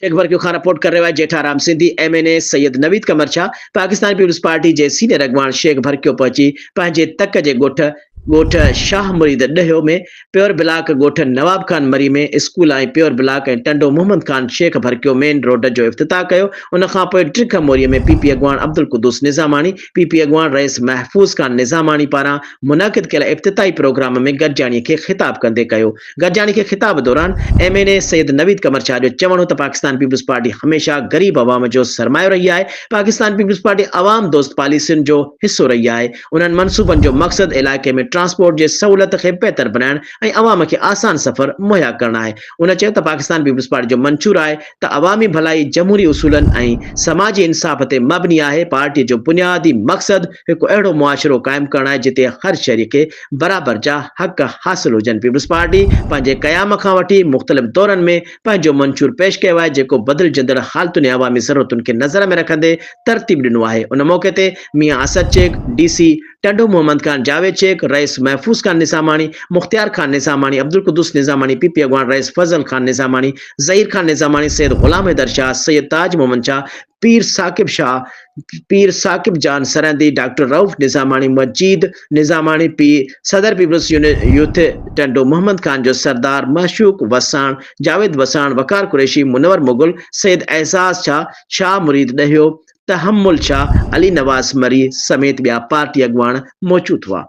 शेख भरक्यो खां रिपोर्ट कर रहे हैं जेठाराम सिंधी MNA सैयद नवीद कमर शाह पाकिस्तान पीपल्स पार्टी जे सीनियर अगवान शेख भरक्यो पहुंची पंहिंजे तक जे ॻोठ शाह मुरीद ॾहियो में प्योर ब्लॉक ॻोठ नवाब खान मरी में स्कूल ऐं प्योर ब्लॉक ऐं टंडो मोहम्मद खान शेख भरक्यो मेन रोड जो इफ़्तिताह कयो। उन खां पोइ ट्रिख मोरीअ में PP अगवान Abdul Quddus निज़ामानी PP अगवान rice महफूज़ Khan निज़ामानी पारां मुनाक़िद कयल इफ़्तिताही प्रोग्राम में गॾिजाणीअ खे ख़िताब कंदे कयो। गॾिजाणी खे ख़िताब दौरान MNA सैयद नवीद कमर शाह जो चवणो त पाकिस्तान पीपल्स पार्टी हमेशह गरीब अवाम जो सरमायो रही आहे। पाकिस्तान पीपल्स पार्टी अवाम दोस्त पॉलिसियुनि जो हिस्सो रही आहे। उन्हनि मनसूबनि जो मक़सद इलाइक़े में ट्रांसपोर्ट जे सहूलियत खे बहितर बनाइण ऐं अवाम खे आसान सफ़र मुहैया करण आहे। उन चयो त पाकिस्तान पीपल्स पार्टी जो मंशूर आहे त अवामी भलाई जमहूरी उसूलनि ऐं समाजी इंसाफ़ ते मबनी आहे। पार्टी जो बुनियादी मक़सद हिकु अहिड़ो मुआशिरो क़ाइमु करणु आहे जिते हर शहरी खे बराबर जा हक़ हासिल हुजनि। पीपल्स पार्टी पंहिंजे क़याम खां वठी मुख़्तलिफ़ दौरनि में पंहिंजो मंशूर पेश कयो आहे जेको बदिलजंदड़ हालतुनि ऐं अवामी ज़रूरतुनि खे नज़र में रखंदे तरतीब ॾिनो आहे। उन मौक़े ते मियां Asad Sheikh DC Tando Mohammad Khan Javed Sheikh rice महफूज़ Khan निज़ामानी Mukhtiar Khan निज़ामानी Abdul Quddus निज़ामानी PP अगवान rice फजल खान निज़ामानी ज़हीर खान निज़ामानी सैयद गुलाम हैदर शाह सैयद ताज मोहम्मद शाह पीर साकिब जान सरहदी डॉक्टर रऊफ निज़ामानी मजीद निज़ामानी सदर पीपल्स यूथ टंडो मोहम्मद खान जो सरदार मशूक वसाण जावेद वसाण वकार कुरैशी मुनवर मुगल सैयद एजाज शाह मुरीद ॾहियो तहम्मुल शाह अली नवाज़ मरी समेत ॿिया पार्टी अगवान मौजूद हुआ।